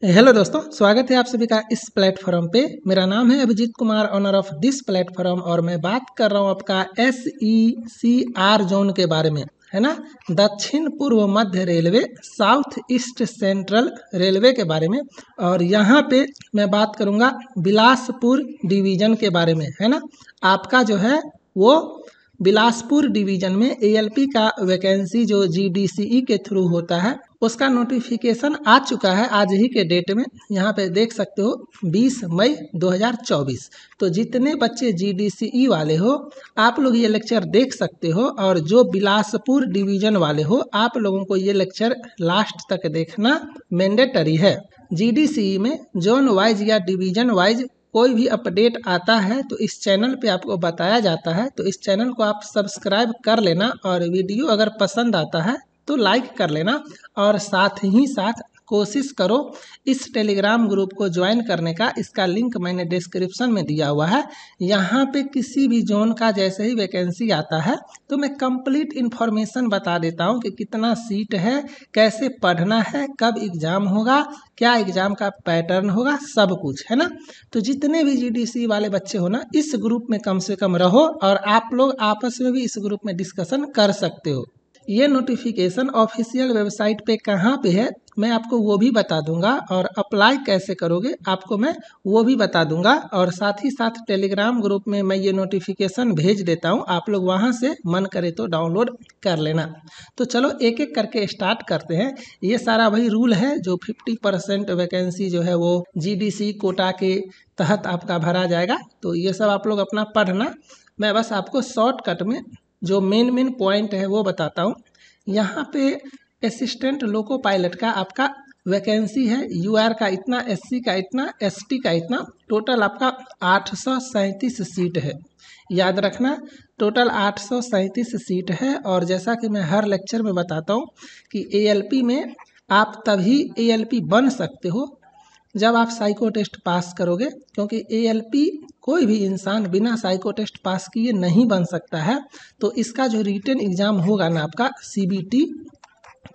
Hello दोस्तों, स्वागत है आप सभी का इस प्लेटफॉर्म पे। मेरा नाम है Abhijeet Kumar, owner of this platform, और मैं बात कर रहा हूँ आपका SECR जोन के बारे में, है ना। दक्षिण पूर्व मध्य railway, south east central railway के बारे में। और यहाँ पे मैं बात करूँगा बिलासपुर डिवीजन के बारे में, है ना। आपका जो है वो बिलासपुर डिवीजन में ALP का वैकेंसी जो GDCE के थ्रू होता है उसका नोटिफिकेशन आ चुका है आज ही के डेट में। यहाँ पे देख सकते हो 20 मई 2024। तो जितने बच्चे GDCE वाले हो आप लोग ये लेक्चर देख सकते हो, और जो बिलासपुर डिवीजन वाले हो आप लोगों को ये लेक्चर लास्ट तक देखना मैंडेटरी है। GDCE में जोन वाइज या डिवीजन वाइज कोई भी अपडेट आता है तो इस चैनल पे आपको बताया जाता है। तो इस चैनल को आप सब्सक्राइब कर लेना, और वीडियो अगर पसंद आता है तो लाइक कर लेना, और साथ ही साथ कोशिश करो इस टेलीग्राम ग्रुप को ज्वाइन करने का। इसका लिंक मैंने डिस्क्रिप्शन में दिया हुआ है। यहाँ पे किसी भी जोन का जैसे ही वैकेंसी आता है तो मैं कंप्लीट इन्फॉर्मेशन बता देता हूँ कि कितना सीट है, कैसे पढ़ना है, कब एग्ज़ाम होगा, क्या एग्ज़ाम का पैटर्न होगा, सब कुछ, है ना। तो जितने भी GDC वाले बच्चे हो ना, इस ग्रुप में कम से कम रहो, और आप लोग आपस में भी इस ग्रुप में डिस्कशन कर सकते हो। ये नोटिफिकेशन ऑफिशियल वेबसाइट पे कहाँ पे है मैं आपको वो भी बता दूंगा, और अप्लाई कैसे करोगे आपको मैं वो भी बता दूंगा। और साथ ही साथ टेलीग्राम ग्रुप में मैं ये नोटिफिकेशन भेज देता हूँ, आप लोग वहाँ से मन करे तो डाउनलोड कर लेना। तो चलो एक एक करके स्टार्ट करते हैं। ये सारा वही रूल है जो 50% वैकेंसी जो है वो GDC कोटा के तहत आपका भरा जाएगा। तो ये सब आप लोग अपना पढ़ना, मैं बस आपको शॉर्टकट में जो मेन पॉइंट है वो बताता हूँ। यहाँ पे असिस्टेंट लोको पायलट का आपका वैकेंसी है, UR का इतना, SC का इतना, ST का इतना, टोटल आपका 837 सीट है। याद रखना, टोटल 837 सीट है। और जैसा कि मैं हर लेक्चर में बताता हूँ कि ALP में आप तभी ALP बन सकते हो जब आप साइको टेस्ट पास करोगे, क्योंकि ALP कोई भी इंसान बिना साइको टेस्ट पास किए नहीं बन सकता है। तो इसका जो रिटन एग्ज़ाम होगा ना आपका CBT,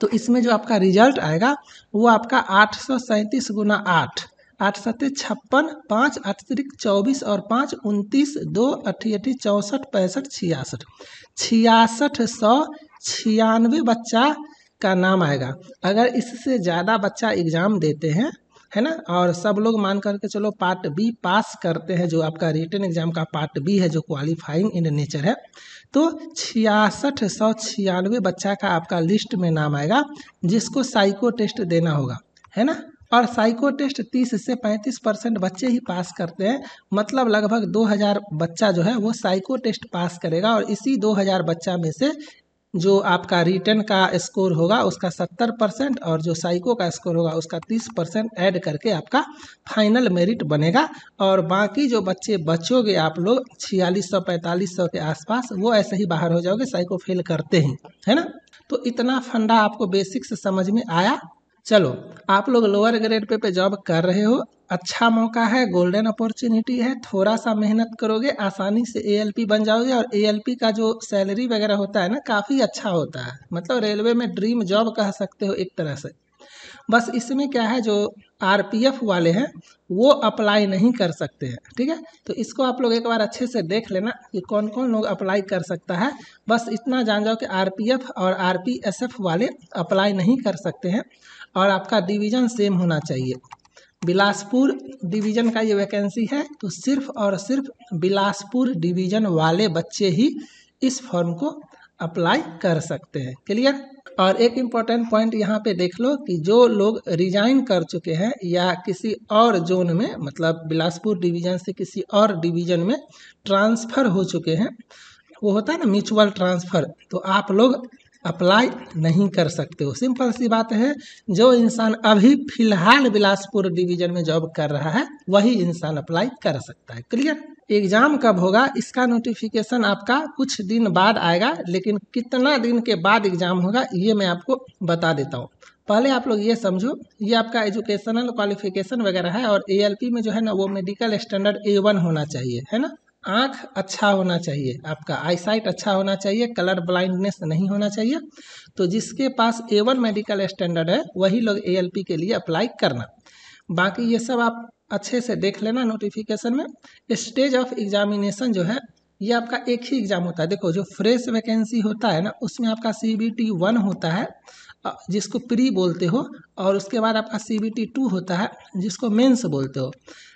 तो इसमें जो आपका रिजल्ट आएगा वो आपका 837 गुना 8, 8 सत्ते 56, 5 अतिरिक्त 24 और 5 29, 2 अट्ठी 64, 65 66, 6696 बच्चा का नाम आएगा। अगर इससे ज़्यादा बच्चा एग्ज़ाम देते हैं, है ना, और सब लोग मान करके चलो पार्ट B पास करते हैं, जो आपका रिटन एग्जाम का पार्ट B है जो क्वालिफाइंग इन नेचर है, तो 6696 बच्चा का आपका लिस्ट में नाम आएगा जिसको साइको टेस्ट देना होगा, है ना। और साइको टेस्ट 30 से 35% बच्चे ही पास करते हैं, मतलब लगभग 2000 बच्चा जो है वो साइको टेस्ट पास करेगा। और इसी 2000 बच्चा में से जो आपका रिटन का स्कोर होगा उसका 70%, और जो साइको का स्कोर होगा उसका 30% ऐड करके आपका फाइनल मेरिट बनेगा। और बाकी जो बच्चे बचोगे आप लोग 4600 4500 के आसपास, वो ऐसे ही बाहर हो जाओगे साइको फेल करते ही, है ना। तो इतना फंडा आपको बेसिक्स समझ में आया। चलो, आप लोग लोअर ग्रेड पे जॉब कर रहे हो, अच्छा मौका है, गोल्डन अपॉर्चुनिटी है। थोड़ा सा मेहनत करोगे आसानी से ALP बन जाओगे। और ALP का जो सैलरी वगैरह होता है ना, काफ़ी अच्छा होता है, मतलब रेलवे में ड्रीम जॉब कह सकते हो एक तरह से। बस इसमें क्या है, जो RPF वाले हैं वो अप्लाई नहीं कर सकते हैं, ठीक है। तो इसको आप लोग एक बार अच्छे से देख लेना कि कौन कौन लोग अप्लाई कर सकता है। बस इतना जान जाओ कि RPF और RPSF वाले अप्लाई नहीं कर सकते हैं, और आपका डिवीज़न सेम होना चाहिए। बिलासपुर डिवीज़न का ये वैकेंसी है, तो सिर्फ और सिर्फ बिलासपुर डिवीज़न वाले बच्चे ही इस फॉर्म को अप्लाई कर सकते हैं। क्लियर। और एक इम्पॉर्टेंट पॉइंट यहाँ पे देख लो कि जो लोग रिजाइन कर चुके हैं या किसी और जोन में, मतलब बिलासपुर डिवीज़न से किसी और डिवीज़न में ट्रांसफ़र हो चुके हैं, वो होता है ना म्यूचुअल ट्रांसफ़र, तो आप लोग अप्लाई नहीं कर सकते हो। सिंपल सी बात है, जो इंसान अभी फिलहाल बिलासपुर डिवीज़न में जॉब कर रहा है वही इंसान अप्लाई कर सकता है। क्लियर। एग्ज़ाम कब होगा इसका नोटिफिकेशन आपका कुछ दिन बाद आएगा, लेकिन कितना दिन के बाद एग्ज़ाम होगा ये मैं आपको बता देता हूँ। पहले आप लोग ये समझो, ये आपका एजुकेशनल क्वालिफिकेशन वगैरह है, और ALP में जो है ना वो मेडिकल स्टैंडर्ड A1 होना चाहिए, है ना। आँख अच्छा होना चाहिए, आपका आईसाइट अच्छा होना चाहिए, कलर ब्लाइंडनेस नहीं होना चाहिए। तो जिसके पास A1 मेडिकल स्टैंडर्ड है वही लोग ALP के लिए अप्लाई करना। बाकी ये सब आप अच्छे से देख लेना नोटिफिकेशन में। स्टेज ऑफ एग्जामिनेशन जो है ये आपका एक ही एग्जाम होता है। देखो जो फ्रेश वैकेंसी होता है ना उसमें आपका CBT 1 होता है जिसको प्री बोलते हो, और उसके बाद आपका CBT 2 होता है जिसको मेंस बोलते हो।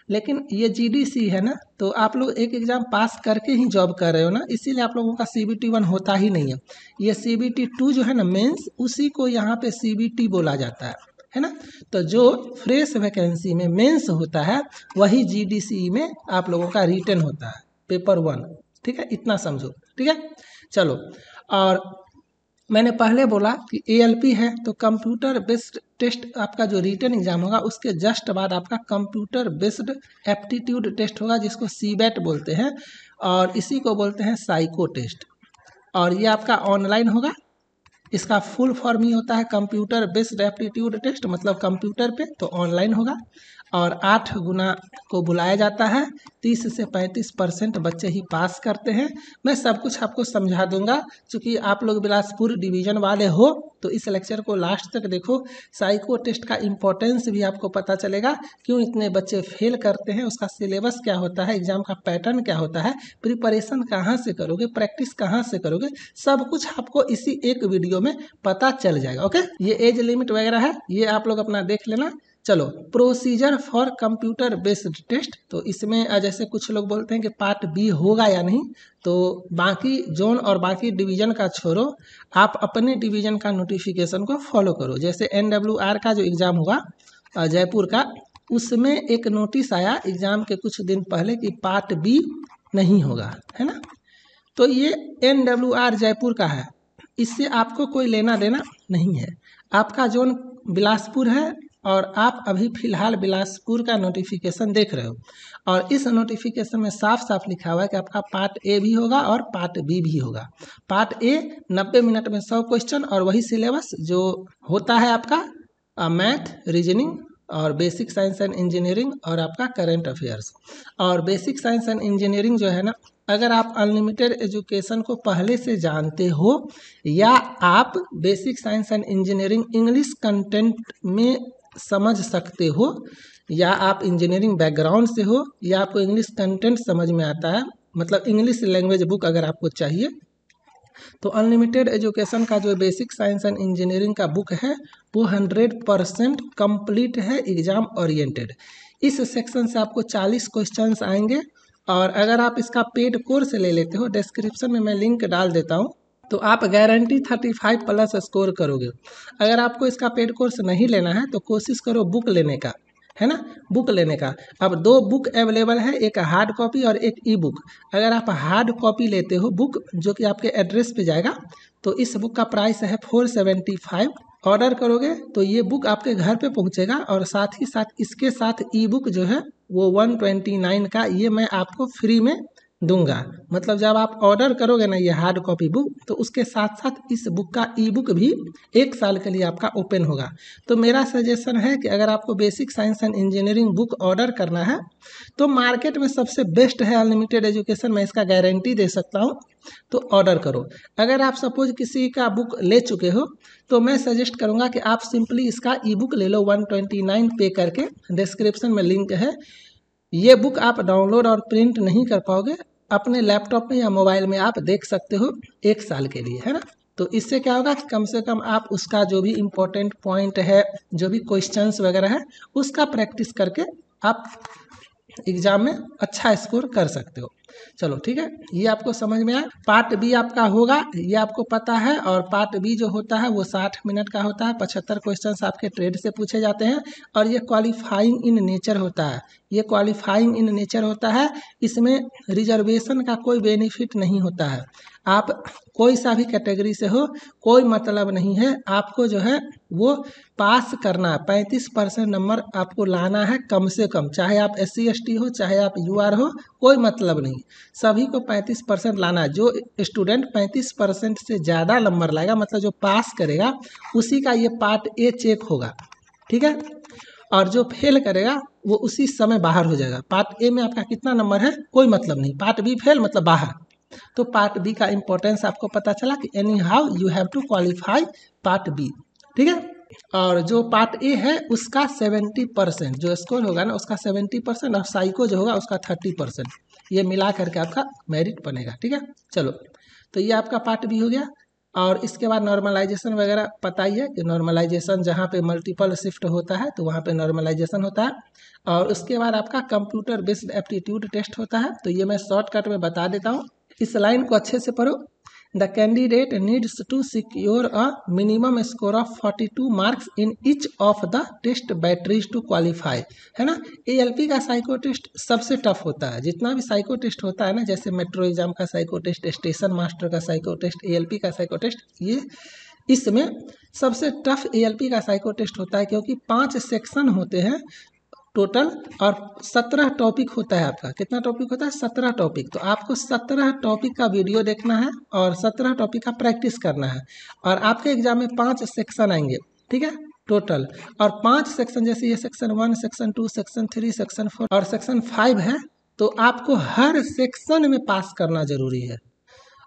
लेकिन ये GDC है ना, तो आप लोग एक एग्ज़ाम पास करके ही जॉब कर रहे हो ना, इसीलिए आप लोगों का CBT 1 होता ही नहीं है। ये CBT 2 जो है ना मेंस, उसी को यहाँ पे CBT बोला जाता है ना। तो जो फ्रेश वैकेंसी में मेंस होता है वही GDC में आप लोगों का रिटन होता है, पेपर 1। ठीक है, इतना समझो। ठीक है, चलो। और मैंने पहले बोला कि ALP है तो कंप्यूटर बेस्ड टेस्ट आपका जो रिटन एग्जाम होगा उसके जस्ट बाद आपका कंप्यूटर बेस्ड एप्टीट्यूड टेस्ट होगा जिसको CBAT बोलते हैं, और इसी को बोलते हैं साइको टेस्ट। और ये आपका ऑनलाइन होगा। इसका फुल फॉर्म ही होता है कंप्यूटर बेस्ड एप्टीट्यूड टेस्ट, मतलब कंप्यूटर पे, तो ऑनलाइन होगा। और 8 गुना को बुलाया जाता है। 30 से 35% बच्चे ही पास करते हैं। मैं सब कुछ आपको समझा दूंगा, क्योंकि आप लोग बिलासपुर डिवीज़न वाले हो तो इस लेक्चर को लास्ट तक देखो। साइको टेस्ट का इम्पोर्टेंस भी आपको पता चलेगा, क्यों इतने बच्चे फेल करते हैं, उसका सिलेबस क्या होता है, एग्जाम का पैटर्न क्या होता है, प्रिपरेशन कहाँ से करोगे, प्रैक्टिस कहाँ से करोगे, सब कुछ आपको इसी एक वीडियो में पता चल जाएगा। ओके, ये एज लिमिट वगैरह है, ये आप लोग अपना देख लेना। चलो, procedure for computer based test. तो इसमें जैसे कुछ लोग बोलते हैं कि पार्ट बी होगा या नहीं, तो बाकी जोन और बाकी डिवीज़न का छोड़ो, आप अपने डिवीज़न का नोटिफिकेशन को फॉलो करो। जैसे NWR का जो एग्ज़ाम होगा जयपुर का, उसमें एक नोटिस आया एग्ज़ाम के कुछ दिन पहले कि पार्ट बी नहीं होगा, है ना। तो ये NWR जयपुर का है, इससे आपको कोई लेना देना नहीं है। आपका जोन बिलासपुर है और आप अभी फ़िलहाल बिलासपुर का नोटिफिकेशन देख रहे हो, और इस नोटिफिकेशन में साफ साफ लिखा हुआ है कि आपका पार्ट ए भी होगा और पार्ट बी भी होगा। पार्ट ए 90 मिनट में 100 क्वेश्चन, और वही सिलेबस जो होता है आपका मैथ, रीजनिंग और बेसिक साइंस एंड इंजीनियरिंग और आपका करंट अफेयर्स। और बेसिक साइंस एंड इंजीनियरिंग जो है ना, अगर आप अनलिमिटेड एजुकेशन को पहले से जानते हो, या आप basic science and engineering English content में समझ सकते हो, या आप इंजीनियरिंग बैकग्राउंड से हो, या आपको इंग्लिश कंटेंट समझ में आता है, मतलब इंग्लिश लैंग्वेज बुक अगर आपको चाहिए, तो अनलिमिटेड एजुकेशन का जो बेसिक साइंस एंड इंजीनियरिंग का बुक है वो 100% कंप्लीट है, एग्जाम ओरिएंटेड। इस सेक्शन से आपको 40 क्वेश्चंस आएंगे, और अगर आप इसका पेड कोर्स ले लेते हो, डिस्क्रिप्शन में मैं लिंक डाल देता हूँ, तो आप गारंटी 35+ स्कोर करोगे। अगर आपको इसका पेड कोर्स नहीं लेना है तो कोशिश करो बुक लेने का, है ना, बुक लेने का। अब 2 बुक अवेलेबल है, एक हार्ड कॉपी और एक ई बुक। अगर आप हार्ड कॉपी लेते हो बुक, जो कि आपके एड्रेस पे जाएगा, तो इस बुक का प्राइस है 475। ऑर्डर करोगे तो ये बुक आपके घर पे पहुंचेगा, और साथ ही साथ इसके साथ ई बुक जो है वो 129 का ये मैं आपको फ्री में दूंगा। मतलब जब आप ऑर्डर करोगे ना ये हार्ड कॉपी बुक, तो उसके साथ साथ इस बुक का ई बुक भी 1 साल के लिए आपका ओपन होगा। तो मेरा सजेशन है कि अगर आपको basic science and engineering book order करना है तो मार्केट में सबसे बेस्ट है अनलिमिटेड एजुकेशन, मैं इसका गारंटी दे सकता हूँ, तो ऑर्डर करो। अगर आप सपोज किसी का बुक ले चुके हो तो मैं सजेस्ट करूँगा कि आप सिंपली इसका ई बुक ले लो 129 पे करके, डिस्क्रिप्शन में लिंक है। ये बुक आप डाउनलोड और प्रिंट नहीं कर पाओगे, अपने लैपटॉप में या मोबाइल में आप देख सकते हो 1 साल के लिए, है ना। तो इससे क्या होगा कि कम से कम आप उसका जो भी इम्पोर्टेंट पॉइंट है, जो भी क्वेश्चंस वगैरह है, उसका प्रैक्टिस करके आप एग्जाम में अच्छा स्कोर कर सकते हो। चलो ठीक है, ये आपको समझ में आया। पार्ट बी आपका होगा, ये आपको पता है। और पार्ट बी जो होता है वो 60 मिनट का होता है, 75 क्वेश्चंस आपके ट्रेड से पूछे जाते हैं, और ये क्वालिफाइंग इन नेचर होता है। ये क्वालिफाइंग इन नेचर होता है, इसमें रिजर्वेशन का कोई बेनिफिट नहीं होता है। आप कोई सा भी कैटेगरी से हो, कोई मतलब नहीं है, आपको जो है वो पास करना है। 35% नंबर आपको लाना है कम से कम, चाहे आप SC ST हो, चाहे आप UR हो, कोई मतलब नहीं, सभी को 35% लाना है। जो स्टूडेंट 35% से ज़्यादा नंबर लाएगा, मतलब जो पास करेगा, उसी का ये पार्ट ए चेक होगा, ठीक है। और जो फेल करेगा वो उसी समय बाहर हो जाएगा। पार्ट ए में आपका कितना नंबर है कोई मतलब नहीं, पार्ट बी फेल मतलब बाहर। तो पार्ट बी का इंपॉर्टेंस आपको पता चला कि anyhow you have to qualify part B, ठीक है। और जो पार्ट ए है उसका 70%, जो स्कोर होगा ना उसका 70% और साइको जो होगा उसका 30%, ये मिला करके आपका मेरिट बनेगा। ठीक है, चलो तो ये आपका पार्ट बी हो गया। और इसके बाद नॉर्मलाइजेशन वगैरह पता ही है कि नॉर्मलाइजेशन जहाँ पे मल्टीपल शिफ्ट होता है तो वहाँ पे नॉर्मलाइजेशन होता है। और उसके बाद आपका कंप्यूटर बेस्ड एप्टीट्यूड टेस्ट होता है, तो ये मैं शॉर्टकट में बता देता हूँ, इस लाइन को अच्छे से पढ़ो। The candidate needs to secure a minimum score of 42 marks in each of the test batteries to qualify, है ना। एएलपी का साइको टेस्ट सबसे टफ होता है, जितना भी साइको टेस्ट होता है ना, जैसे मेट्रो एग्जाम का साइको टेस्ट, स्टेशन मास्टर का साइको टेस्ट, एएलपी का साइको टेस्ट, ये इसमें सबसे टफ एएलपी का साइको टेस्ट होता है, क्योंकि 5 सेक्शन होते हैं टोटल और 17 टॉपिक होता है आपका। कितना टॉपिक होता है? 17 टॉपिक। तो आपको 17 टॉपिक का वीडियो देखना है और 17 टॉपिक का प्रैक्टिस करना है। और आपके एग्जाम में 5 सेक्शन आएंगे, ठीक है, टोटल। और 5 सेक्शन, जैसे ये सेक्शन 1, सेक्शन 2, सेक्शन 3, सेक्शन 4 और सेक्शन 5 है, तो आपको हर सेक्शन में पास करना जरूरी है।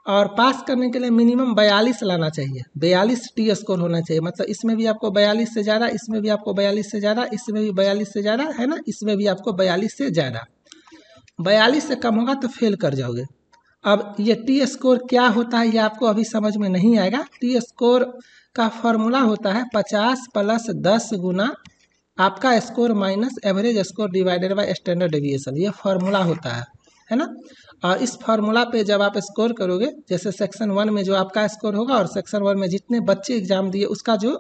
और पास करने के लिए मिनिमम 42 लाना चाहिए, 42 टी स्कोर होना चाहिए। मतलब इसमें भी आपको 42 से ज़्यादा, इसमें भी आपको 42 से ज़्यादा, इसमें भी 42 से ज़्यादा, है ना, इसमें भी आपको 42 से ज़्यादा। 42 से कम होगा तो फेल कर जाओगे। अब ये टी स्कोर क्या होता है ये आपको अभी समझ में नहीं आएगा। टी स्कोर का फॉर्मूला होता है 50 + 10 गुना आपका score minus average score divided by standard deviation, ये फॉर्मूला होता है ना। और इस फार्मूला पे जब आप स्कोर करोगे, जैसे सेक्शन 1 में जो आपका स्कोर होगा और सेक्शन 1 में जितने बच्चे एग्जाम दिए उसका जो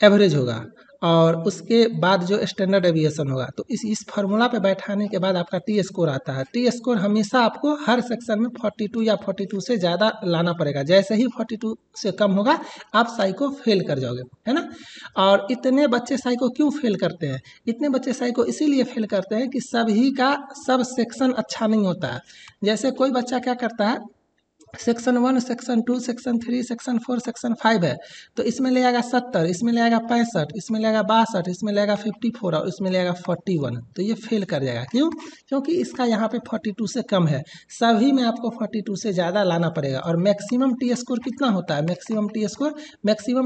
एवरेज होगा और उसके बाद जो स्टैंडर्ड डेविएशन होगा, तो इस फार्मूला पे बैठाने के बाद आपका टी स्कोर आता है। टी स्कोर हमेशा आपको हर सेक्शन में 42 या 42 से ज़्यादा लाना पड़ेगा। जैसे ही 42 से कम होगा आप साइको फेल कर जाओगे, है ना। और इतने बच्चे साइको क्यों फेल करते हैं? इतने बच्चे साइको इसीलिए फेल करते हैं कि सभी का सब सेक्शन अच्छा नहीं होता है। जैसे कोई बच्चा क्या करता है, section 1, section 2, section 3, section 4, section 5 है, तो इसमें ले आएगा 70, इसमें ले आएगा 65, इसमें ले आएगा 62, इसमें ले आएगा 54 और इसमें ले आएगा 41, तो ये फेल कर जाएगा। क्यों? क्योंकि इसका यहाँ पे 42 से कम है। सभी में आपको 42 से ज़्यादा लाना पड़ेगा। और मैक्सिमम टी स्कोर कितना होता है? मैक्सिमम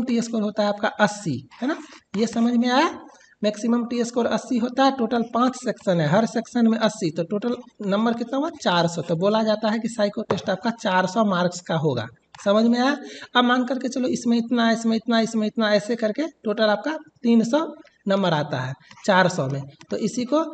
टी स्कोर होता है आपका 80, है ना। ये समझ में आया? मैक्सिमम टी स्कोर 80 होता है। टोटल 5 सेक्शन है, हर सेक्शन में 80, तो टोटल नंबर कितना हुआ? 400। तो बोला जाता है कि साइको टेस्ट आपका 400 मार्क्स का होगा। समझ में आया? अब मान करके चलो इसमें इतना, इसमें इतना, इसमें इतना, ऐसे करके टोटल आपका 300 नंबर आता है 400 में। तो इसी को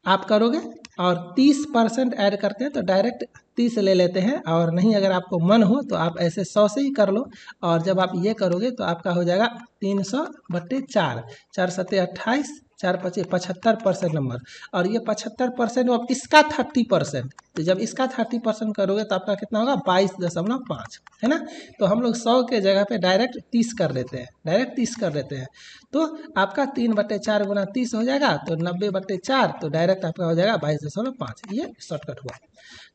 आप करोगे और 30% ऐड करते हैं तो डायरेक्ट 30 ले लेते हैं, और नहीं अगर आपको मन हो तो आप ऐसे 100 से ही कर लो। और जब आप ये करोगे तो आपका हो जाएगा 300/4, 4 7 28, 4 5 75% नंबर। और ये 75% अब इसका 30%, तो जब इसका 30% करोगे तो आपका कितना होगा? 22.5, है ना। तो हम लोग 100 के जगह पे डायरेक्ट 30 कर देते हैं, तो आपका 3/4 गुना 30 हो जाएगा, तो 90/4, तो डायरेक्ट आपका हो जाएगा 22.5। ये शॉर्टकट हुआ।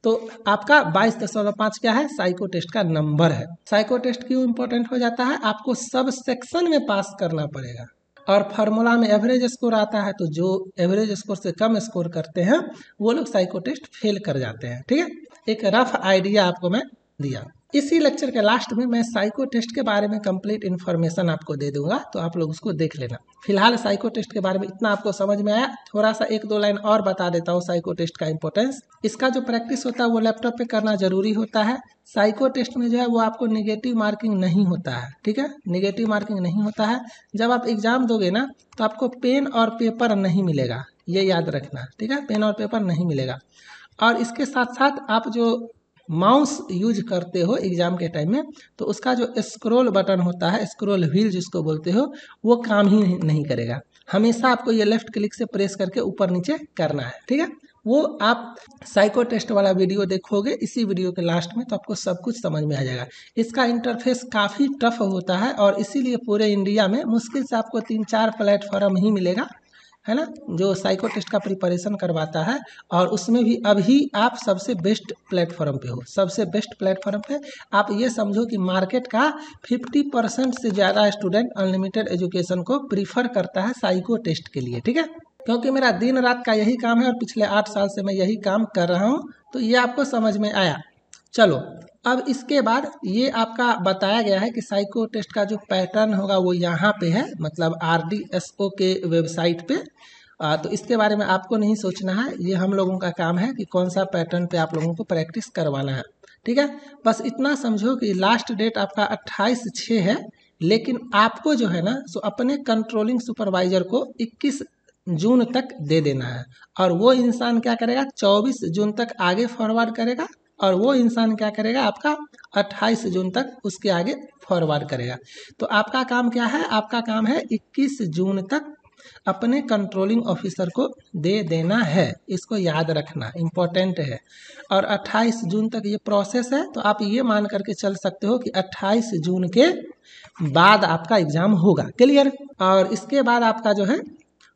तो आपका 22.5 क्या है? साइको टेस्ट का नंबर है। साइको टेस्ट क्यों इंपॉर्टेंट हो जाता है? आपको सब सेक्शन में पास करना पड़ेगा। और फार्मूला में एवरेज स्कोर आता है, तो जो एवरेज स्कोर से कम स्कोर करते हैं वो लोग साइको टेस्ट फेल कर जाते हैं। ठीक है, एक रफ आइडिया आपको मैं दिया। इसी लेक्चर के लास्ट में मैं साइको टेस्ट के बारे में कंप्लीट इन्फॉर्मेशन आपको दे दूंगा, तो आप लोग उसको देख लेना। फिलहाल साइको टेस्ट के बारे में इतना आपको समझ में आया। थोड़ा सा 1-2 लाइन और बता देता हूँ साइको टेस्ट का इंपॉर्टेंस। इसका जो प्रैक्टिस होता है वो लैपटॉप पे करना जरूरी होता है। साइको टेस्ट में जो है वो आपको निगेटिव मार्किंग नहीं होता है, ठीक है, निगेटिव मार्किंग नहीं होता है। जब आप एग्जाम दोगे ना तो आपको पेन और पेपर नहीं मिलेगा, ये याद रखना, ठीक है, पेन और पेपर नहीं मिलेगा। और इसके साथ साथ आप जो माउस यूज करते हो एग्जाम के टाइम में, तो उसका जो स्क्रॉल बटन होता है, स्क्रॉल व्हील जिसको बोलते हो, वो काम ही नहीं करेगा। हमेशा आपको ये लेफ्ट क्लिक से प्रेस करके ऊपर नीचे करना है, ठीक है। वो आप साइको टेस्ट वाला वीडियो देखोगे इसी वीडियो के लास्ट में, तो आपको सब कुछ समझ में आ जाएगा। इसका इंटरफेस काफ़ी टफ होता है और इसीलिए पूरे इंडिया में मुश्किल से आपको 3-4 प्लेटफॉर्म ही मिलेगा, है ना, जो साइको टेस्ट का प्रिपरेशन करवाता है। और उसमें भी अभी आप सबसे बेस्ट प्लेटफॉर्म पे हो, सबसे बेस्ट प्लेटफॉर्म पे। आप ये समझो कि मार्केट का 50% से ज़्यादा स्टूडेंट अनलिमिटेड एजुकेशन को प्रीफर करता है साइको टेस्ट के लिए, ठीक है। क्योंकि मेरा दिन रात का यही काम है और पिछले 8 साल से मैं यही काम कर रहा हूँ, तो ये आपको समझ में आया। चलो अब इसके बाद ये आपका बताया गया है कि साइको टेस्ट का जो पैटर्न होगा वो यहाँ पे है, मतलब RDSO के वेबसाइट पे। तो इसके बारे में आपको नहीं सोचना है, ये हम लोगों का काम है कि कौन सा पैटर्न पे आप लोगों को प्रैक्टिस करवाना है। ठीक है, बस इतना समझो कि लास्ट डेट आपका 28/6 है, लेकिन आपको जो है ना सो अपने कंट्रोलिंग सुपरवाइजर को 21 जून तक दे देना है, और वो इंसान क्या करेगा 24 जून तक आगे फॉरवर्ड करेगा, और वो इंसान क्या करेगा आपका 28 जून तक उसके आगे फॉरवर्ड करेगा। तो आपका काम क्या है, आपका काम है 21 जून तक अपने कंट्रोलिंग ऑफिसर को दे देना है, इसको याद रखना इम्पोर्टेंट है। और 28 जून तक ये प्रोसेस है, तो आप ये मान करके चल सकते हो कि 28 जून के बाद आपका एग्ज़ाम होगा। क्लियर। और इसके बाद आपका जो है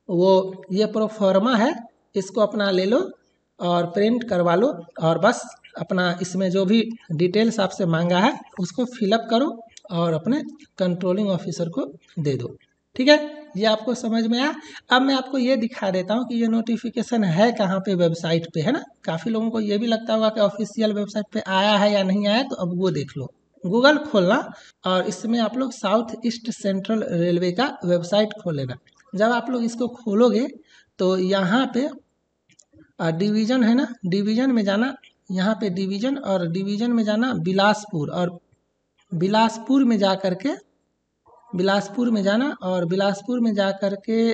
वो ये प्रोफॉर्मा है, इसको अपना ले लो और प्रिंट करवा लो, और बस अपना इसमें जो भी डिटेल्स आपसे मांगा है उसको फिलअप करो और अपने कंट्रोलिंग ऑफिसर को दे दो। ठीक है, ये आपको समझ में आया। अब मैं आपको ये दिखा देता हूँ कि ये नोटिफिकेशन है कहाँ पे, वेबसाइट पे है ना। काफ़ी लोगों को ये भी लगता होगा कि ऑफिशियल वेबसाइट पे आया है या नहीं आया, तो अब वो देख लो। गूगल खोलना और इसमें आप लोग साउथ ईस्ट सेंट्रल रेलवे का वेबसाइट खोल लेना। जब आप लोग इसको खोलोगे तो यहाँ पे डिवीज़न है ना, डिवीज़न में जाना, यहाँ पे डिवीज़न, और डिवीज़न में जाना बिलासपुर, और बिलासपुर में जा कर के बिलासपुर में जाना, और बिलासपुर में जा कर के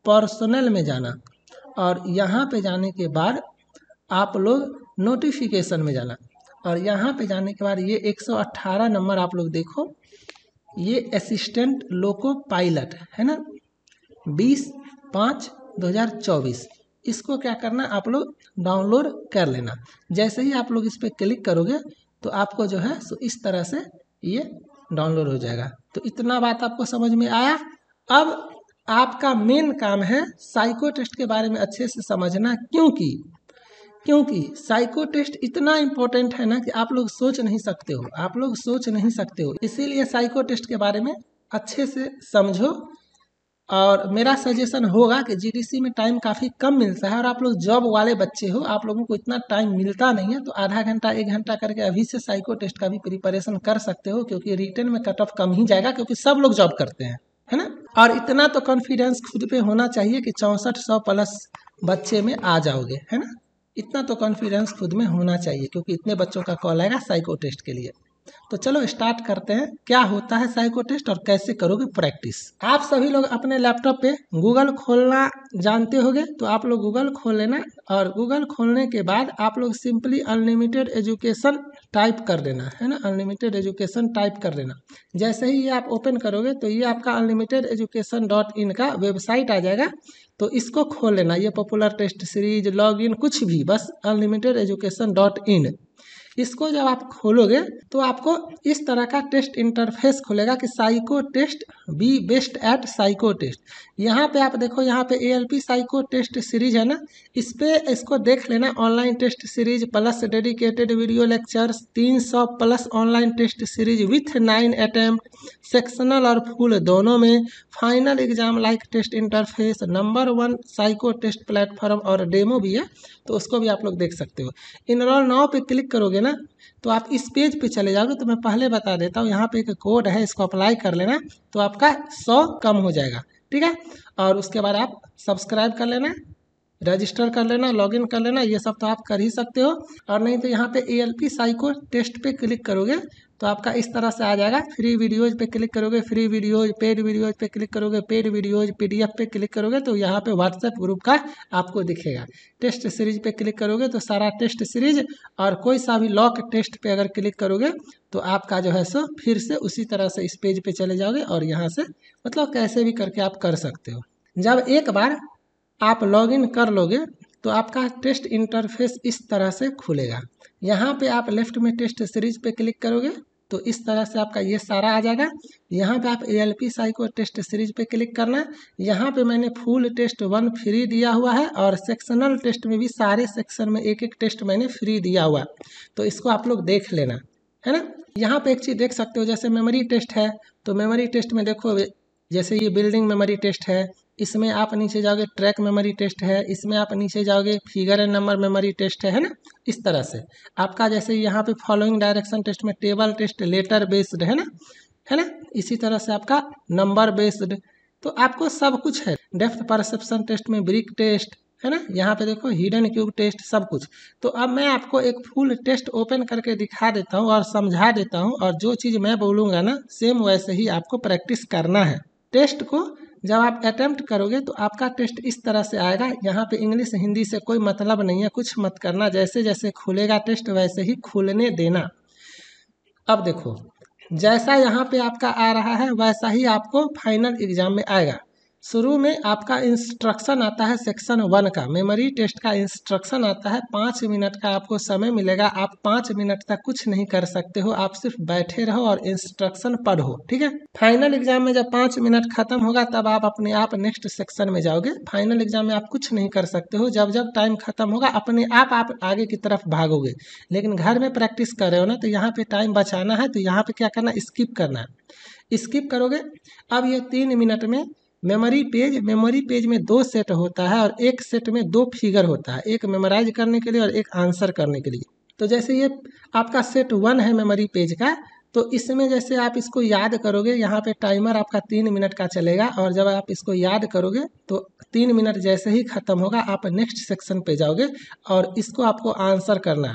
पर्सनल में जाना, और यहाँ पे जाने के बाद आप लोग नोटिफिकेशन में जाना, और यहाँ पे जाने के बाद ये 118 नंबर आप लोग देखो, ये असिस्टेंट लोको पायलट है ना, 20/5/2024। इसको क्या करना, आप लोग डाउनलोड कर लेना। जैसे ही आप लोग इस पर क्लिक करोगे तो आपको जो है सो इस तरह से ये डाउनलोड हो जाएगा। तो इतना बात आपको समझ में आया। अब आपका मेन काम है साइको टेस्ट के बारे में अच्छे से समझना, क्योंकि साइको टेस्ट इतना इम्पोर्टेंट है ना कि आप लोग सोच नहीं सकते हो, इसीलिए साइको टेस्ट के बारे में अच्छे से समझो। और मेरा सजेशन होगा कि जीडीसी में टाइम काफ़ी कम मिलता है, और आप लोग जॉब वाले बच्चे हो, आप लोगों को इतना टाइम मिलता नहीं है, तो आधा घंटा 1 घंटा करके अभी से साइको टेस्ट का भी प्रिपरेशन कर सकते हो, क्योंकि रिटर्न में कट ऑफ कम ही जाएगा, क्योंकि सब लोग जॉब करते हैं, है ना। और इतना तो कॉन्फिडेंस खुद पे होना चाहिए कि 6400 प्लस बच्चे में आ जाओगे, है ना। इतना तो कॉन्फिडेंस खुद में होना चाहिए, क्योंकि इतने बच्चों का कॉल आएगा साइको टेस्ट के लिए। तो चलो स्टार्ट करते हैं, क्या होता है साइको टेस्ट और कैसे करोगे प्रैक्टिस। आप सभी लोग अपने लैपटॉप पे गूगल खोलना जानते होंगे, तो आप लोग गूगल खोल लेना, और गूगल खोलने के बाद आप लोग सिंपली अनलिमिटेड एजुकेशन टाइप कर देना, है ना, अनलिमिटेड एजुकेशन टाइप कर देना। जैसे ही ये आप ओपन करोगे तो ये आपका unlimitededucation.in का वेबसाइट आ जाएगा। तो इसको खोल लेना, ये पॉपुलर टेस्ट सीरीज, लॉगिन, कुछ भी, बस unlimitededucation.in। इसको जब आप खोलोगे तो आपको इस तरह का टेस्ट इंटरफेस खुलेगा कि psycho test B best at psycho test. यहाँ पे आप देखो, यहाँ पे ALP साइको टेस्ट सीरीज है ना, इस पे इसको देख लेना। Online test series plus dedicated video lectures, 300 plus online test series with 9 attempt, sectional और फुल दोनों में, final exam like test interface, number 1 psycho test platform, और डेमो भी है, तो उसको भी आप लोग देख सकते हो। इनरोल नाउ पे क्लिक करोगे ना तो आप इस पेज पे चले जाओगे। तो मैं पहले बता देता हूँ, यहाँ पे एक कोड है, इसको अप्लाई कर लेना, तो आपका 100 कम हो जाएगा। ठीक है, और उसके बाद आप सब्सक्राइब कर लेना, रजिस्टर कर लेना, लॉगिन कर लेना, ये सब तो आप कर ही सकते हो। और नहीं तो यहाँ पे ALP साइको टेस्ट पे क्लिक करोगे तो आपका इस तरह से आ जाएगा। फ्री वीडियोज़ पे क्लिक करोगे, फ्री वीडियोज़, पेड वीडियोज़ पे क्लिक करोगे, पेड वीडियोज़, PDF पे क्लिक करोगे तो यहाँ पे व्हाट्सएप ग्रुप का आपको दिखेगा। टेस्ट सीरीज पे क्लिक करोगे तो सारा टेस्ट सीरीज, और कोई सा भी लॉक टेस्ट पे अगर क्लिक करोगे तो आपका जो है सो फिर से उसी तरह से इस पेज पे चले जाओगे, और यहाँ से मतलब कैसे भी करके आप कर सकते हो। जब एक बार आप लॉगिन कर लोगे तो आपका टेस्ट इंटरफेस इस तरह से खुलेगा। यहाँ पे आप लेफ्ट में टेस्ट सीरीज पे क्लिक करोगे तो इस तरह से आपका ये सारा आ जाएगा। यहाँ पे आप ALP साइको टेस्ट सीरीज पे क्लिक करना। यहाँ पे मैंने फुल टेस्ट 1 फ्री दिया हुआ है, और सेक्शनल टेस्ट में भी सारे सेक्शन में एक एक टेस्ट मैंने फ्री दिया हुआ, तो इसको आप लोग देख लेना, है ना। यहाँ पे एक चीज़ देख सकते हो, जैसे मेमोरी टेस्ट है, तो मेमोरी टेस्ट में देखो, जैसे ये बिल्डिंग मेमोरी टेस्ट है, इसमें आप नीचे जाओगे ट्रैक मेमोरी टेस्ट है, इसमें आप नीचे जाओगे figure and number memory test है ना। इस तरह से आपका जैसे यहाँ पे फॉलोइंग डायरेक्शन टेस्ट में टेबल टेस्ट लेटर बेस्ड है ना, इसी तरह से आपका नंबर बेस्ड, तो आपको सब कुछ है। डेप्थ परसेप्शन टेस्ट में ब्रिक टेस्ट है ना, यहाँ पे देखो हिडन क्यूब टेस्ट सब कुछ। तो अब मैं आपको एक फुल टेस्ट ओपन करके दिखा देता हूँ और समझा देता हूँ, और जो चीज़ मैं बोलूँगा ना सेम वैसे ही आपको प्रैक्टिस करना है। टेस्ट को जब आप अटेम्प्ट करोगे तो आपका टेस्ट इस तरह से आएगा। यहाँ पे इंग्लिश हिंदी से कोई मतलब नहीं है, कुछ मत करना, जैसे जैसे खुलेगा टेस्ट वैसे ही खुलने देना। अब देखो जैसा यहाँ पे आपका आ रहा है वैसा ही आपको फाइनल एग्जाम में आएगा। शुरू में आपका इंस्ट्रक्शन आता है सेक्शन 1 का, मेमोरी टेस्ट का इंस्ट्रक्शन आता है। 5 मिनट का आपको समय मिलेगा, आप 5 मिनट तक कुछ नहीं कर सकते हो, आप सिर्फ बैठे रहो और इंस्ट्रक्शन पढ़ो, ठीक है। फाइनल एग्जाम में जब 5 मिनट खत्म होगा तब आप अपने आप नेक्स्ट सेक्शन में जाओगे। फाइनल एग्जाम में आप कुछ नहीं कर सकते हो, जब जब टाइम खत्म होगा अपने आप आगे की तरफ भागोगे। लेकिन घर में प्रैक्टिस कर रहे हो ना, तो यहाँ पे टाइम बचाना है, तो यहाँ पे क्या करना, स्किप करना है। स्किप करोगे। अब ये 3 मिनट में मेमोरी पेज में 2 सेट होता है और एक सेट में 2 फिगर होता है, एक मेमोराइज करने के लिए और एक आंसर करने के लिए। तो जैसे ये आपका सेट 1 है मेमोरी पेज का, तो इसमें जैसे आप इसको याद करोगे, यहाँ पे टाइमर आपका 3 मिनट का चलेगा, और जब आप इसको याद करोगे तो 3 मिनट जैसे ही खत्म होगा आप नेक्स्ट सेक्शन पे जाओगे और इसको आपको आंसर करना है।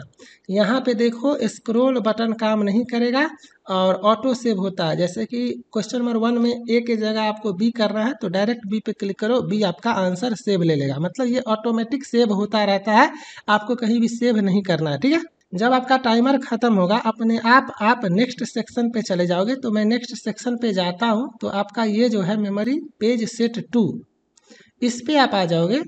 यहाँ पे देखो स्क्रॉल बटन काम नहीं करेगा और ऑटो सेव होता है। जैसे कि क्वेश्चन नंबर 1 में ए की जगह आपको बी करना है, तो डायरेक्ट बी पे क्लिक करो, बी आपका आंसर सेव ले लेगा। मतलब ये ऑटोमेटिक सेव होता रहता है, आपको कहीं भी सेव नहीं करना है, ठीक है। जब आपका टाइमर खत्म होगा अपने आप नेक्स्ट सेक्शन पे चले जाओगे। तो मैं नेक्स्ट सेक्शन पे जाता हूँ, तो आपका ये जो है मेमोरी पेज सेट 2, इस पे आप आ जाओगे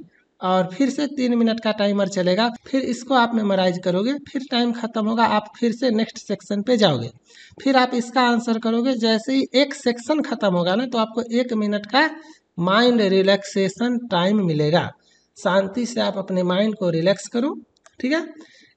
और फिर से 3 मिनट का टाइमर चलेगा, फिर इसको आप मेमोराइज करोगे, फिर टाइम खत्म होगा आप फिर से नेक्स्ट सेक्शन पे जाओगे, फिर आप इसका आंसर करोगे। जैसे ही एक सेक्शन खत्म होगा ना, तो आपको 1 मिनट का माइंड रिलैक्सेशन टाइम मिलेगा। शांति से आप अपने माइंड को रिलैक्स करो, ठीक है।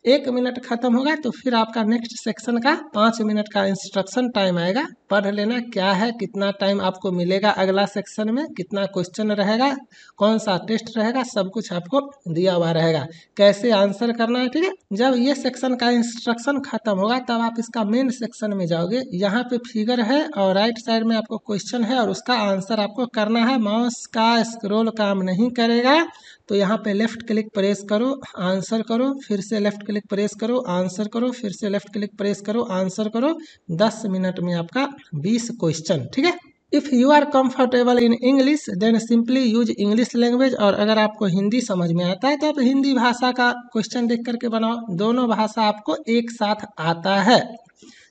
1 मिनट खत्म होगा तो फिर आपका नेक्स्ट सेक्शन का 5 मिनट का इंस्ट्रक्शन टाइम आएगा। पढ़ लेना क्या है, कितना टाइम आपको मिलेगा, अगला सेक्शन में कितना क्वेश्चन रहेगा, कौन सा टेस्ट रहेगा, सब कुछ आपको दिया हुआ रहेगा, कैसे आंसर करना है, ठीक है। जब ये सेक्शन का इंस्ट्रक्शन खत्म होगा तब आप इसका मेन सेक्शन में जाओगे। यहाँ पे फिगर है और राइट साइड में आपको क्वेश्चन है और उसका आंसर आपको करना है। माउस का स्क्रॉल काम नहीं करेगा, तो यहाँ पे लेफ्ट क्लिक प्रेस करो, आंसर करो, फिर से लेफ्ट क्लिक प्रेस करो, आंसर करो, फिर से लेफ्ट क्लिक प्रेस करो, आंसर करो। 10 मिनट में आपका 20 क्वेश्चन, ठीक है। If you are comfortable in English then simply use English language. और अगर आपको हिंदी समझ में आता है तो आप हिंदी भाषा का क्वेश्चन देख करके बनाओ, दोनों भाषा आपको एक साथ आता है।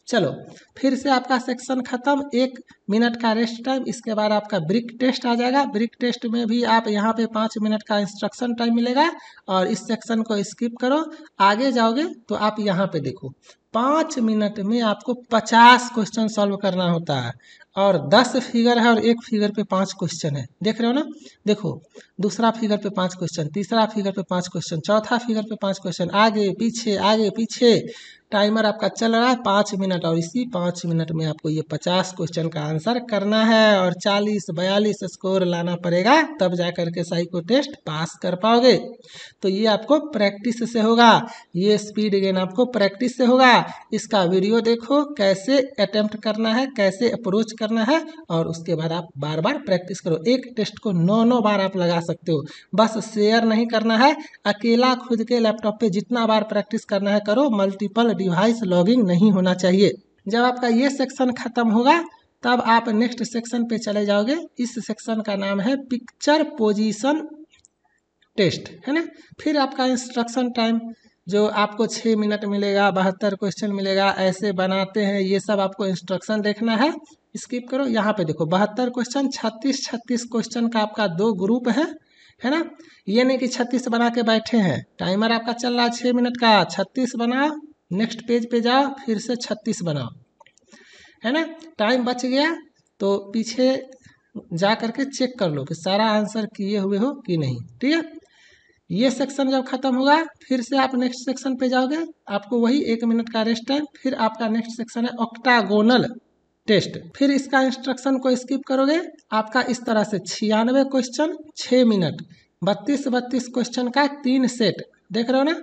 चलो फिर से आपका सेक्शन खत्म, 1 मिनट का रेस्ट टाइम, इसके बाद आपका ब्रिक टेस्ट आ जाएगा। ब्रिक टेस्ट में भी आप यहाँ पे 5 मिनट का इंस्ट्रक्शन टाइम मिलेगा और इस सेक्शन को स्किप करो। आगे जाओगे तो आप यहाँ पे देखो 5 मिनट में आपको 50 क्वेश्चन सॉल्व करना होता है और 10 फिगर है और एक फिगर पे 5 क्वेश्चन है, देख रहे हो ना। देखो दूसरा फिगर पे 5 क्वेश्चन, तीसरा फिगर पे 5 क्वेश्चन, चौथा फिगर पे 5 क्वेश्चन, आगे पीछे टाइमर आपका चल रहा है 5 मिनट, और इसी 5 मिनट में आपको ये 50 क्वेश्चन का आंसर करना है और 40-42 स्कोर लाना पड़ेगा, तब जा करके साइको टेस्ट पास कर पाओगे। तो ये आपको प्रैक्टिस से होगा, ये स्पीड गेन आपको प्रैक्टिस से होगा। इसका वीडियो देखो कैसे अटेम्प्ट करना है, कैसे अप्रोच करना है, और उसके बाद आप बार बार प्रैक्टिस करो। एक टेस्ट को 9 बार आप लगा सकते हो, बस शेयर नहीं करना है। अकेला खुद के लैपटॉप पे जितना बार प्रैक्टिस करना है करो, मल्टीपल डिवाइस लॉगिंग नहीं होना चाहिए। जब आपका ये सेक्शन खत्म होगा तब आप नेक्स्ट सेक्शन पे चले जाओगे। इस सेक्शन का नाम है पिक्चर पोजीशन टेस्ट, है ना। फिर आपका इंस्ट्रक्शन टाइम जो आपको 6 मिनट मिलेगा, 72 क्वेश्चन मिलेगा, ऐसे बनाते हैं, ये सब आपको इंस्ट्रक्शन देखना है। स्किप करो, यहाँ पे देखो 72 क्वेश्चन, 36 क्वेश्चन का आपका 2 ग्रुप है ना। ये नहीं कि 36 बना के बैठे हैं, टाइमर आपका चल रहा है 6 मिनट का, 36 बनाओ, नेक्स्ट पेज पे जाओ, फिर से 36 बनाओ, है ना। टाइम बच गया तो पीछे जा करके चेक कर लो कि सारा आंसर किए हुए हो कि नहीं, ठीक है। ये सेक्शन जब खत्म होगा फिर से आप नेक्स्ट सेक्शन पे जाओगे, आपको वही 1 मिनट का रेस्ट टाइम। फिर आपका नेक्स्ट सेक्शन है ऑक्टागोनल टेस्ट। फिर इसका इंस्ट्रक्शन को स्किप करोगे, आपका इस तरह से 96 क्वेश्चन 6 मिनट, 32 क्वेश्चन का 3 सेट, देख रहे हो ना।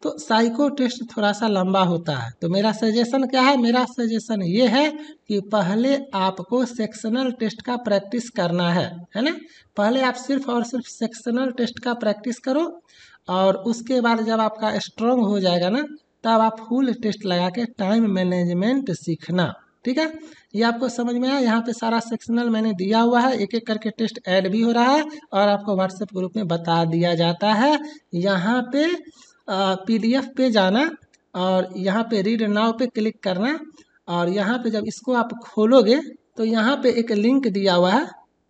तो साइको टेस्ट थोड़ा सा लंबा होता है, तो मेरा सजेशन क्या है, मेरा सजेशन ये है कि पहले आपको सेक्शनल टेस्ट का प्रैक्टिस करना है ना। पहले आप सिर्फ और सिर्फ सेक्शनल टेस्ट का प्रैक्टिस करो, और उसके बाद जब आपका स्ट्रॉन्ग हो जाएगा ना, तब आप फुल टेस्ट लगा के टाइम मैनेजमेंट सीखना। ठीक है, ये आपको समझ में आया। यहाँ पे सारा सेक्शनल मैंने दिया हुआ है, एक एक करके टेस्ट ऐड भी हो रहा है और आपको व्हाट्सएप ग्रुप में बता दिया जाता है। यहाँ पे PDF पे जाना और यहाँ पे रीड नाउ पे क्लिक करना, और यहाँ पे जब इसको आप खोलोगे तो यहाँ पे एक लिंक दिया हुआ है,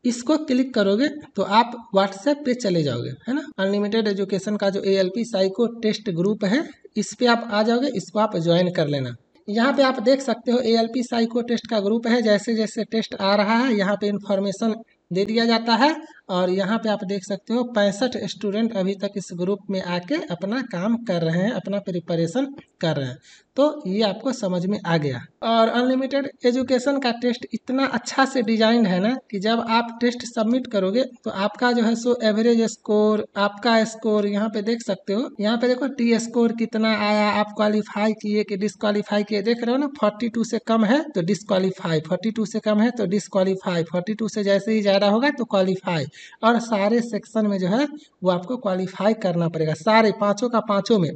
इसको क्लिक करोगे तो आप व्हाट्सएप पे चले जाओगे, है ना। अनलिमिटेड एजुकेशन का जो ALP साइको टेस्ट ग्रुप है, इस पे आप आ जाओगे, इसको आप ज्वाइन कर लेना। यहाँ पे आप देख सकते हो ALP साइको टेस्ट का ग्रुप है, जैसे जैसे टेस्ट आ रहा है यहाँ पे इन्फॉर्मेशन दे दिया जाता है, और यहाँ पे आप देख सकते हो 65 स्टूडेंट अभी तक इस ग्रुप में आके अपना काम कर रहे हैं, अपना प्रिपरेशन कर रहे हैं। तो ये आपको समझ में आ गया। और अनलिमिटेड एजुकेशन का टेस्ट इतना अच्छा से डिजाइन है ना कि जब आप टेस्ट सबमिट करोगे तो आपका जो है सो एवरेज स्कोर, आपका स्कोर यहाँ पे देख सकते हो। यहाँ पे देखो T स्कोर कितना आया, आप क्वालिफाई किए कि डिस्क्वालीफाई किए, देख रहे हो ना। 42 से कम है तो डिस्क्वालीफाई, 42 से कम है तो डिस्क्वालीफाई, 42 से जैसे ही ज़्यादा होगा तो क्वालिफाई। और सारे सेक्शन में जो है वो आपको क्वालिफाई करना पड़ेगा, सारे पाँचों का पाँचों में,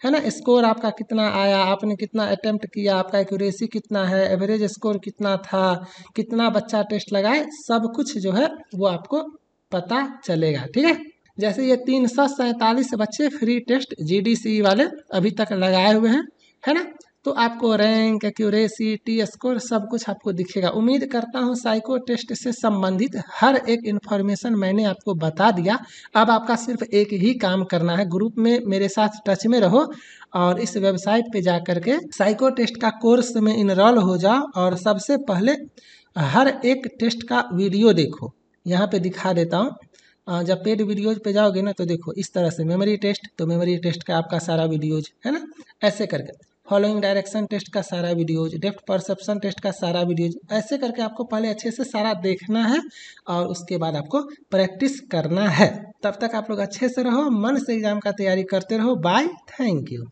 है ना। स्कोर आपका कितना आया, आपने कितना अटेम्प्ट किया, आपका एक्यूरेसी कितना है, एवरेज स्कोर कितना था, कितना बच्चा टेस्ट लगाए, सब कुछ जो है वो आपको पता चलेगा। ठीक है, जैसे ये 347 बच्चे फ्री टेस्ट GDCE वाले अभी तक लगाए हुए हैं, है ना। तो आपको रैंक, एक्यूरेसी, T स्कोर सब कुछ आपको दिखेगा। उम्मीद करता हूँ साइको टेस्ट से संबंधित हर एक इन्फॉर्मेशन मैंने आपको बता दिया। अब आपका सिर्फ एक ही काम करना है, ग्रुप में मेरे साथ टच में रहो और इस वेबसाइट पे जा कर के साइको टेस्ट का कोर्स में इनरोल हो जाओ, और सबसे पहले हर एक टेस्ट का वीडियो देखो। यहाँ पे दिखा देता हूँ, जब पेड वीडियोज पे जाओगे ना तो देखो इस तरह से मेमोरी टेस्ट, तो मेमोरी टेस्ट का आपका सारा वीडियोज है ना, ऐसे करके फॉलोइंग डायरेक्शन टेस्ट का सारा वीडियोज, डेप्थ परसेप्शन टेस्ट का सारा वीडियोज, ऐसे करके आपको पहले अच्छे से सारा देखना है और उसके बाद आपको प्रैक्टिस करना है। तब तक आप लोग अच्छे से रहो, मन से एग्जाम का तैयारी करते रहो। Bye, thank you.